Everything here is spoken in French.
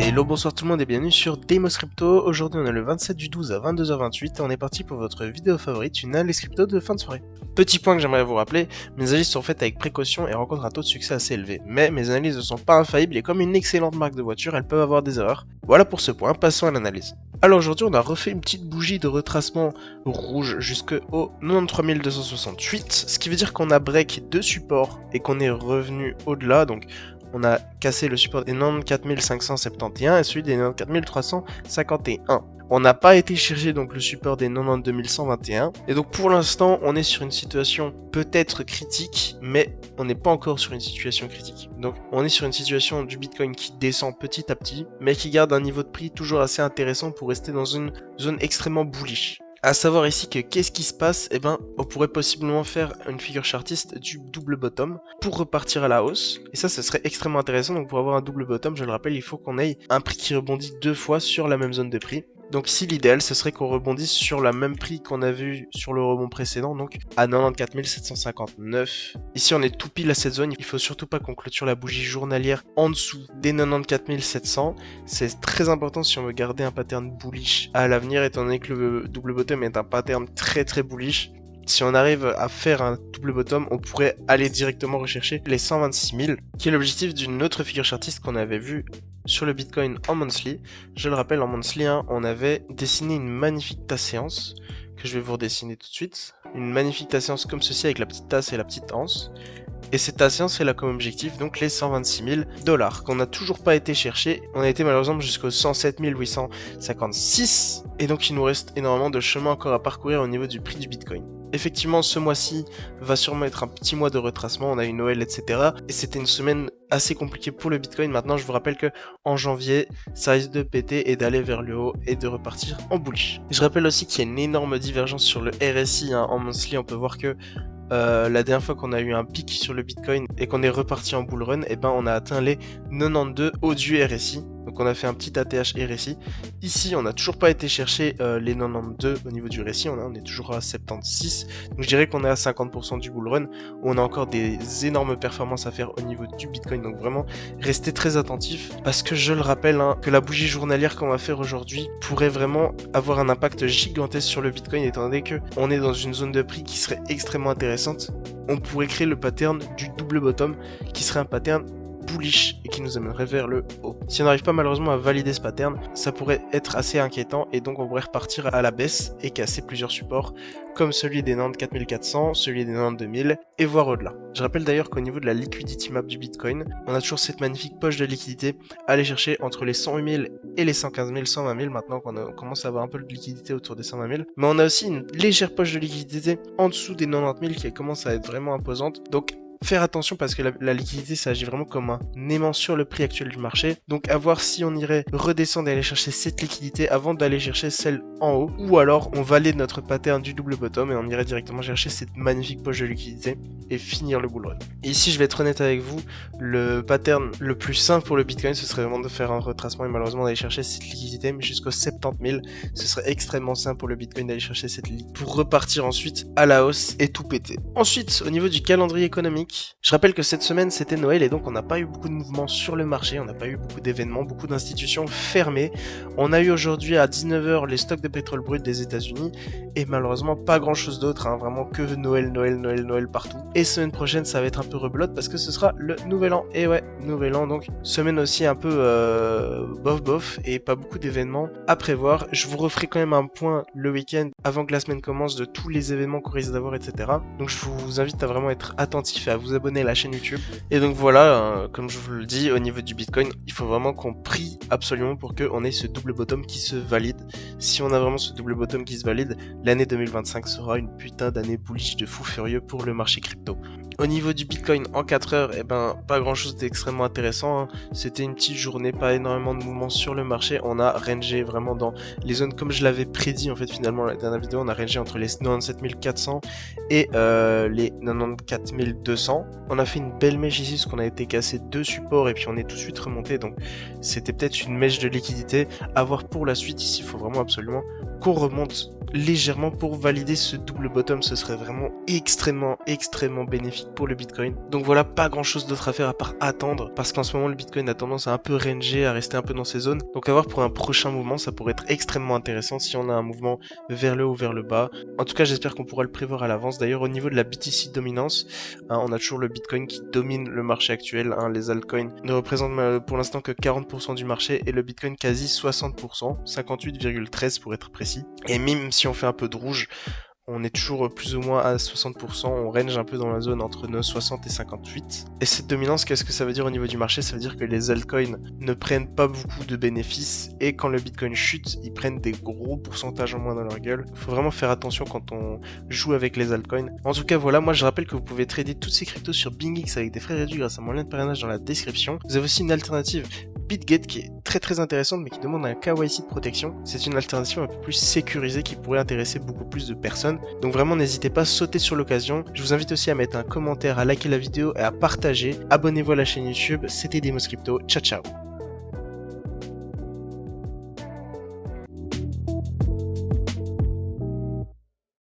Hello, bonsoir tout le monde et bienvenue sur Deimos Crypto. Aujourd'hui on est le 27 du 12 à 22h28 et on est parti pour votre vidéo favorite, une analyse crypto de fin de soirée. Petit point que j'aimerais vous rappeler, mes analyses sont faites avec précaution et rencontrent un taux de succès assez élevé. Mais mes analyses ne sont pas infaillibles et comme une excellente marque de voiture, elles peuvent avoir des erreurs. Voilà pour ce point, passons à l'analyse. Alors aujourd'hui on a refait une petite bougie de retracement rouge jusqu'au 93 268, ce qui veut dire qu'on a break deux supports et qu'on est revenu au-delà, donc on a cassé le support des 94 571 et celui des 94 351. On n'a pas été chercher donc le support des 92 121. Et donc pour l'instant, on est sur une situation peut-être critique, mais on n'est pas encore sur une situation critique. Donc on est sur une situation du Bitcoin qui descend petit à petit, mais qui garde un niveau de prix toujours assez intéressant pour rester dans une zone extrêmement bullish. À savoir ici que qu'est-ce qui se passe? Eh ben, on pourrait possiblement faire une figure chartiste du double bottom pour repartir à la hausse. Et ça serait extrêmement intéressant. Donc pour avoir un double bottom, je le rappelle, il faut qu'on ait un prix qui rebondit deux fois sur la même zone de prix. Donc ici l'idéal ce serait qu'on rebondisse sur le même prix qu'on a vu sur le rebond précédent, donc à 94 759. Ici on est tout pile à cette zone, il faut surtout pas qu'on clôture la bougie journalière en dessous des 94 700. C'est très important si on veut garder un pattern bullish à l'avenir, étant donné que le double bottom est un pattern très bullish. Si on arrive à faire un double bottom, on pourrait aller directement rechercher les 126 000, qui est l'objectif d'une autre figure chartiste qu'on avait vue sur le Bitcoin en monthly. Je le rappelle, en monthly, on avait dessiné une magnifique tasse séance, que je vais vous redessiner tout de suite. Une magnifique tasse séance comme ceci, avec la petite tasse et la petite anse. Et cette tasse séance, elle a comme objectif donc les 126 000 $, qu'on n'a toujours pas été chercher. On a été malheureusement jusqu'aux 107 856, et donc il nous reste énormément de chemin encore à parcourir au niveau du prix du Bitcoin. Effectivement, ce mois-ci va sûrement être un petit mois de retracement, on a eu Noël, etc. Et c'était une semaine assez compliquée pour le Bitcoin. Maintenant, je vous rappelle que en janvier, ça risque de péter et d'aller vers le haut et de repartir en bullish. Je rappelle aussi qu'il y a une énorme divergence sur le RSI, en monthly. On peut voir que la dernière fois qu'on a eu un pic sur le Bitcoin et qu'on est reparti en bull run, et ben on a atteint les 92 au du RSI. Donc on a fait un petit ATH RSI. Ici on n'a toujours pas été chercher les 92 au niveau du RSI, on est toujours à 76. Donc je dirais qu'on est à 50% du bull run, où on a encore des énormes performances à faire au niveau du Bitcoin. Donc vraiment restez très attentifs, parce que je le rappelle, que la bougie journalière qu'on va faire aujourd'hui pourrait vraiment avoir un impact gigantesque sur le Bitcoin, étant donné que on est dans une zone de prix qui serait extrêmement intéressante. On pourrait créer le pattern du double bottom, qui serait un pattern bullish et qui nous amènerait vers le haut. Si on n'arrive pas malheureusement à valider ce pattern, ça pourrait être assez inquiétant et donc on pourrait repartir à la baisse et casser plusieurs supports comme celui des 94 400, celui des 92 000 et voire au-delà. Je rappelle d'ailleurs qu'au niveau de la liquidity map du Bitcoin, on a toujours cette magnifique poche de liquidité à aller chercher entre les 108 000 et les 115 000, 120 000 maintenant qu'on commence à avoir un peu de liquidité autour des 120 000. Mais on a aussi une légère poche de liquidité en dessous des 90 000 qui commence à être vraiment imposante. Donc faire attention, parce que la liquidité ça agit vraiment comme un aimant sur le prix actuel du marché. Donc à voir si on irait redescendre et aller chercher cette liquidité avant d'aller chercher celle en haut, ou alors on valide notre pattern du double bottom et on irait directement chercher cette magnifique poche de liquidité et finir le bull run. Et ici je vais être honnête avec vous, le pattern le plus simple pour le Bitcoin ce serait vraiment de faire un retracement et malheureusement d'aller chercher cette liquidité, mais jusqu'aux 70 000 ce serait extrêmement simple pour le Bitcoin d'aller chercher cette liquidité pour repartir ensuite à la hausse et tout péter. Ensuite, au niveau du calendrier économique, je rappelle que cette semaine c'était Noël et donc on n'a pas eu beaucoup de mouvements sur le marché, on n'a pas eu beaucoup d'événements, beaucoup d'institutions fermées. On a eu aujourd'hui à 19h les stocks de pétrole brut des États-Unis et malheureusement pas grand chose d'autre, vraiment que Noël partout. Et semaine prochaine ça va être un peu rebelote parce que ce sera le nouvel an. Et ouais, nouvel an, donc semaine aussi un peu bof et pas beaucoup d'événements à prévoir. Je vous referai quand même un point le week-end avant que la semaine commence de tous les événements qu'on risque d'avoir, etc. Donc je vous invite à vraiment être attentif et à vous abonner à la chaîne YouTube. Et donc voilà, comme je vous le dis, au niveau du Bitcoin, il faut vraiment qu'on prie absolument pour qu'on ait ce double bottom qui se valide. Si on a vraiment ce double bottom qui se valide, l'année 2025 sera une putain d'année bullish de fou furieux pour le marché crypto. Au niveau du Bitcoin en 4 heures, pas grand chose d'extrêmement intéressant. C'était une petite journée, pas énormément de mouvements sur le marché. On a rangé vraiment dans les zones comme je l'avais prédit en fait finalement la dernière vidéo. On a rangé entre les 97 400 et les 94 200. On a fait une belle mèche ici parce qu'on a été cassé deux supports et puis on est tout de suite remonté. Donc c'était peut-être une mèche de liquidité à voir pour la suite. Ici il faut vraiment absolument qu'on remonte légèrement pour valider ce double bottom. Ce serait vraiment extrêmement bénéfique pour le Bitcoin. Donc voilà, pas grand chose d'autre à faire à part attendre, parce qu'en ce moment le Bitcoin a tendance à un peu ranger, à rester un peu dans ces zones. Donc à voir pour un prochain mouvement, ça pourrait être extrêmement intéressant si on a un mouvement vers le haut ou vers le bas. En tout cas, j'espère qu'on pourra le prévoir à l'avance. D'ailleurs, au niveau de la BTC dominance, on a toujours le Bitcoin qui domine le marché actuel. Les altcoins ne représentent pour l'instant que 40% du marché et le Bitcoin quasi 60%, 58,13 pour être précis. Et même si on fait un peu de rouge, on est toujours plus ou moins à 60%, on range un peu dans la zone entre 60 et 58. Et cette dominance, qu'est-ce que ça veut dire au niveau du marché? Ça veut dire que les altcoins ne prennent pas beaucoup de bénéfices, et quand le Bitcoin chute, ils prennent des gros pourcentages en moins dans leur gueule. Il faut vraiment faire attention quand on joue avec les altcoins. En tout cas, voilà, moi je rappelle que vous pouvez trader toutes ces cryptos sur BingX avec des frais réduits grâce à mon lien de parrainage dans la description. Vous avez aussi une alternative BitGet qui est très intéressante mais qui demande un KYC de protection. C'est une alternative un peu plus sécurisée qui pourrait intéresser beaucoup plus de personnes. Donc vraiment n'hésitez pas à sauter sur l'occasion. Je vous invite aussi à mettre un commentaire, à liker la vidéo et à partager. Abonnez-vous à la chaîne YouTube. C'était Demos Crypto. Ciao ciao.